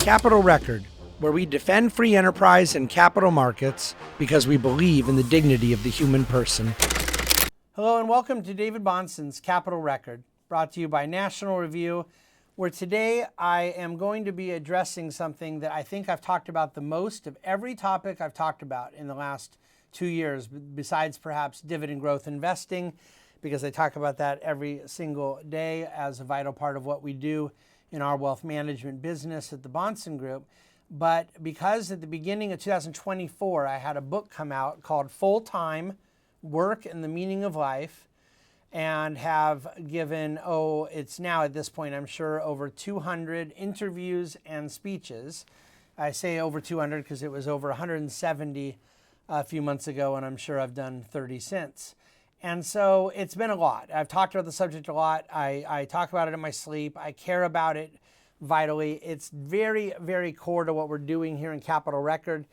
Capital Record, where we defend free enterprise and capital markets because we believe in the dignity of the human person. Hello and welcome to David Bahnsen's Capital Record, brought to you by National Review, where today I am going to be addressing something that I think I've talked about the most of every topic I've talked about in the last 2 years, besides perhaps dividend growth investing, because I talk about that every single day as a vital part of what we do in our wealth management business at the Bahnsen Group. But because at the beginning of 2024, I had a book come out called Full-Time Work and the Meaning of Life, and have given, it's now at this point, I'm sure, over 200 interviews and speeches. I say over 200 because it was over 170 a few months ago, and I'm sure I've done 30 since. And so it's been a lot. I've talked about the subject a lot. I talk about it in my sleep. I care about it vitally. It's very, very core to what we're doing here in Capital Record,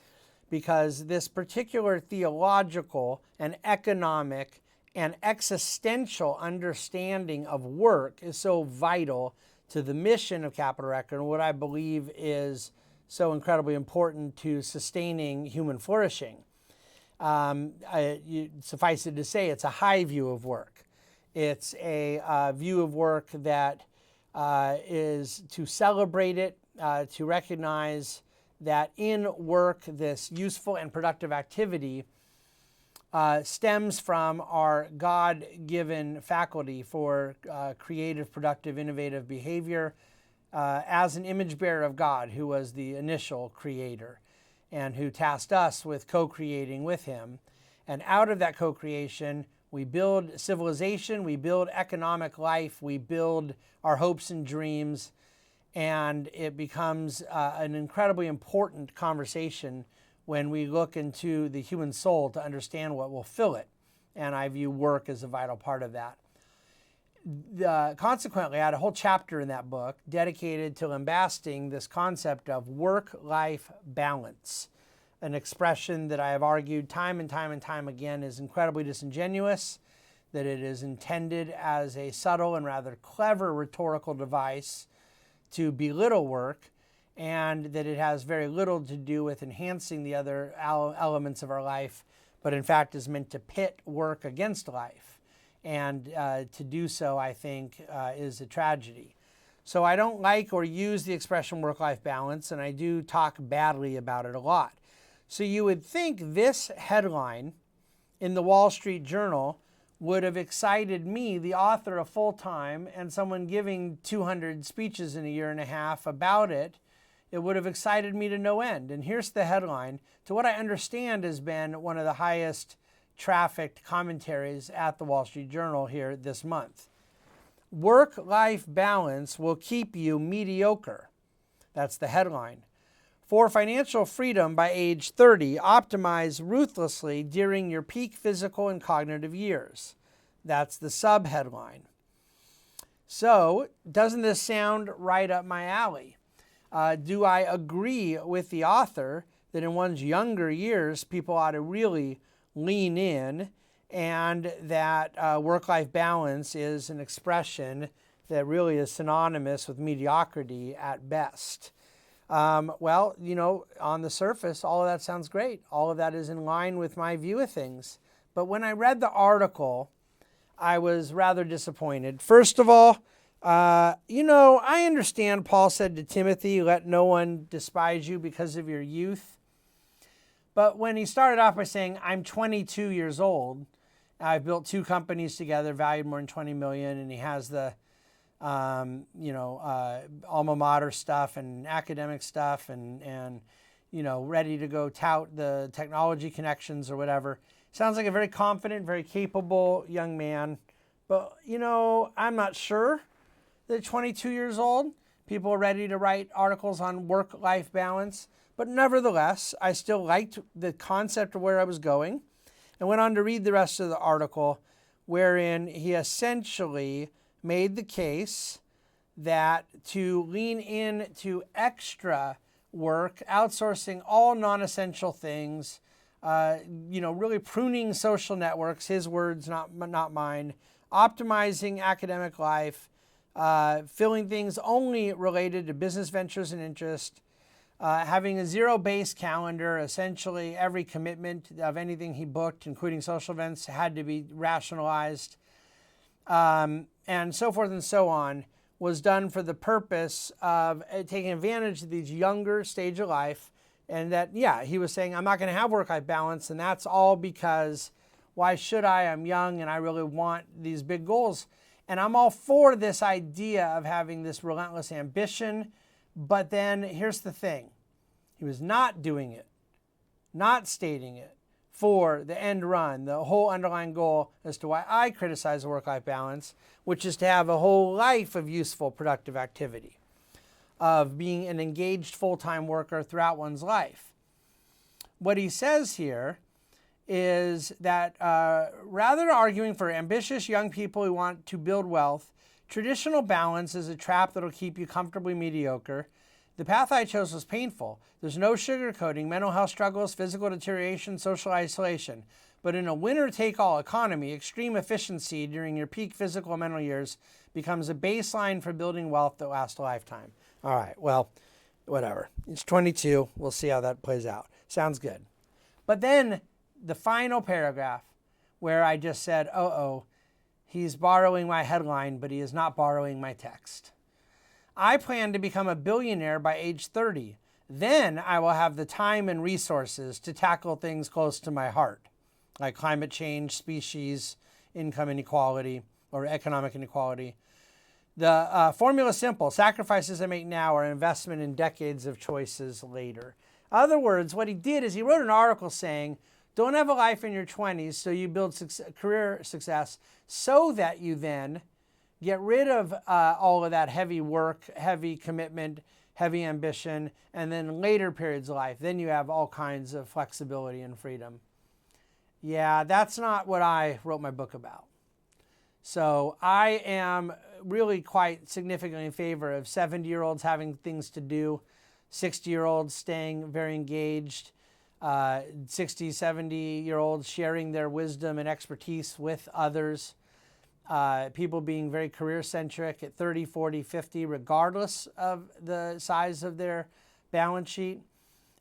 because this particular theological and economic and existential understanding of work is so vital to the mission of Capital Record and what I believe is so incredibly important to sustaining human flourishing. Suffice it to say, it's a high view of work. It's a view of work that is to celebrate it, to recognize that in work, this useful and productive activity stems from our God-given faculty for creative, productive, innovative behavior as an image bearer of God, who was the initial creator and who tasked us with co-creating with him. And out of that co-creation, we build civilization, we build economic life, we build our hopes and dreams, and it becomes an incredibly important conversation when we look into the human soul to understand what will fill it. And I view work as a vital part of that. Consequently, I had a whole chapter in that book dedicated to lambasting this concept of work-life balance, an expression that I have argued time and time and time again is incredibly disingenuous, that it is intended as a subtle and rather clever rhetorical device to belittle work, and that it has very little to do with enhancing the other elements of our life, but in fact is meant to pit work against life. And to do so, I think, is a tragedy. So I don't like or use the expression work-life balance, and I do talk badly about it a lot. So you would think this headline in the Wall Street Journal would have excited me, the author of Full-Time, and someone giving 200 speeches in a year and a half about it. It would have excited me to no end. And here's the headline, to what I understand has been one of the highest trafficked commentaries at the Wall Street Journal here this month. Work-life balance will keep you mediocre. That's the headline. For financial freedom by age 30, optimize ruthlessly during your peak physical and cognitive years. That's the subheadline. So, doesn't this sound right up my alley? Do I agree with the author that in one's younger years, people ought to really lean in, and that work-life balance is an expression that really is synonymous with mediocrity at best? Well, you know, on the surface, all of that sounds great. All of that is in line with my view of things. But when I read the article, I was rather disappointed. First of all, I understand Paul said to Timothy, let no one despise you because of your youth. But when he started off by saying, I'm 22 years old, I've built 2 companies together, valued more than 20 million, and he has the, alma mater stuff and academic stuff and ready to go tout the technology connections or whatever. Sounds like a very confident, very capable young man. But, I'm not sure that 22 years old, people are ready to write articles on work-life balance. But nevertheless, I still liked the concept of where I was going, and went on to read the rest of the article, wherein he essentially made the case that to lean into extra work, outsourcing all non-essential things, really pruning social networks, his words, not mine, optimizing academic life, filling things only related to business ventures and interest, having a zero-based calendar. Essentially, every commitment of anything he booked, including social events, had to be rationalized, and so forth and so on, was done for the purpose of taking advantage of these younger stage of life. And that, yeah, he was saying, I'm not going to have work-life balance, and that's all because why should I? I'm young and I really want these big goals. And I'm all for this idea of having this relentless ambition. But then here's the thing. He was not doing it, not stating it for the end run, the whole underlying goal as to why I criticize the work-life balance, which is to have a whole life of useful, productive activity, of being an engaged full-time worker throughout one's life. What he says here is that rather than arguing for ambitious young people who want to build wealth, traditional balance is a trap that will keep you comfortably mediocre. The path I chose was painful. There's no sugarcoating, mental health struggles, physical deterioration, social isolation. But in a winner-take-all economy, extreme efficiency during your peak physical and mental years becomes a baseline for building wealth that lasts a lifetime. All right, well, whatever. It's 22. We'll see how that plays out. Sounds good. But then the final paragraph where I just said, he's borrowing my headline, but he is not borrowing my text. I plan to become a billionaire by age 30. Then I will have the time and resources to tackle things close to my heart, like climate change, species, income inequality, or economic inequality. The formula is simple. Sacrifices I make now are an investment in decades of choices later. In other words, what he did is he wrote an article saying, don't have a life in your 20s so you build career success so that you then get rid of all of that heavy work, heavy commitment, heavy ambition, and then later periods of life. Then you have all kinds of flexibility and freedom. Yeah, that's not what I wrote my book about. So I am really quite significantly in favor of 70-year-olds having things to do, 60-year-olds staying very engaged, 60, 70-year-olds sharing their wisdom and expertise with others, people being very career-centric at 30, 40, 50, regardless of the size of their balance sheet.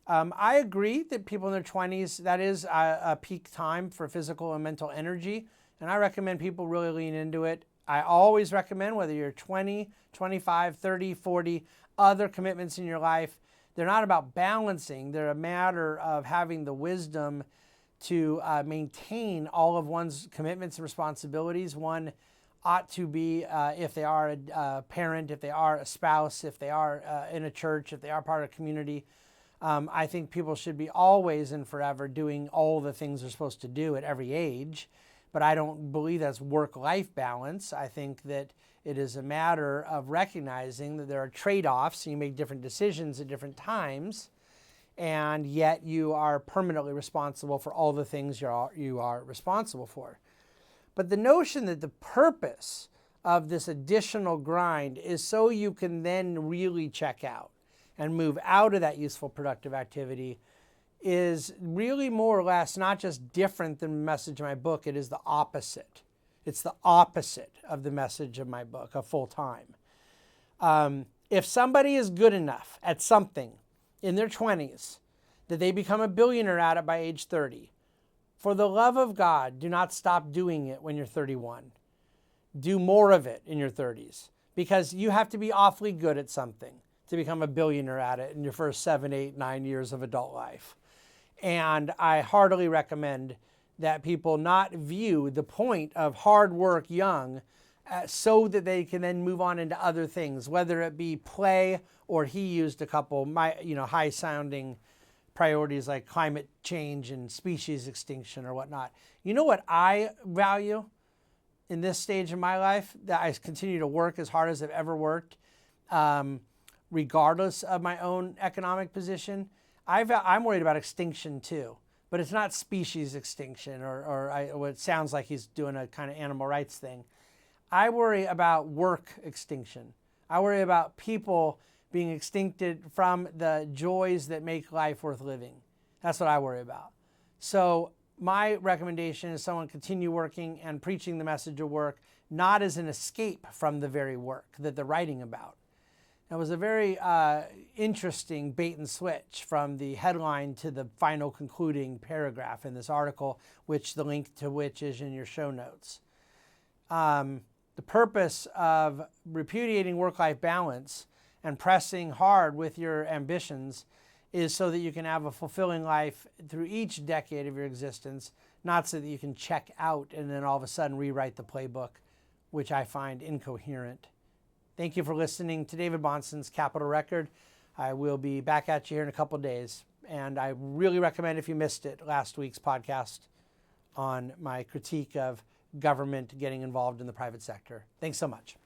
I agree that people in their 20s, that is a peak time for physical and mental energy, and I recommend people really lean into it. I always recommend, whether you're 20, 25, 30, 40, other commitments in your life, they're not about balancing. They're a matter of having the wisdom to maintain all of one's commitments and responsibilities. One ought to be, if they are a parent, if they are a spouse, if they are in a church, if they are part of a community, I think people should be always and forever doing all the things they're supposed to do at every age. But I don't believe that's work-life balance. I think that it is a matter of recognizing that there are trade-offs. You make different decisions at different times, and yet you are permanently responsible for all the things you are responsible for. But the notion that the purpose of this additional grind is so you can then really check out and move out of that useful, productive activity is really more or less not just different than the message of my book, it is the opposite. It's the opposite of the message of my book, of full time. If somebody is good enough at something in their 20s that they become a billionaire at it by age 30, for the love of God, do not stop doing it when you're 31. Do more of it in your 30s, because you have to be awfully good at something to become a billionaire at it in your first 7, 8, 9 years of adult life. And I heartily recommend that people not view the point of hard work young so that they can then move on into other things, whether it be play, or he used a couple high-sounding priorities like climate change and species extinction or whatnot. You know what I value in this stage of my life, that I continue to work as hard as I've ever worked, regardless of my own economic position? I'm worried about extinction too, but it's not species extinction or what sounds like he's doing a kind of animal rights thing. I worry about work extinction. I worry about people being extincted from the joys that make life worth living. That's what I worry about. So my recommendation is someone continue working and preaching the message of work, not as an escape from the very work that they're writing about. That was a very interesting bait and switch from the headline to the final concluding paragraph in this article, which the link to which is in your show notes. The purpose of repudiating work-life balance and pressing hard with your ambitions is so that you can have a fulfilling life through each decade of your existence, not so that you can check out and then all of a sudden rewrite the playbook, which I find incoherent. Thank you for listening to David Bahnsen's Capital Record. I will be back at you here in a couple of days, and I really recommend, if you missed it, last week's podcast on my critique of government getting involved in the private sector. Thanks so much.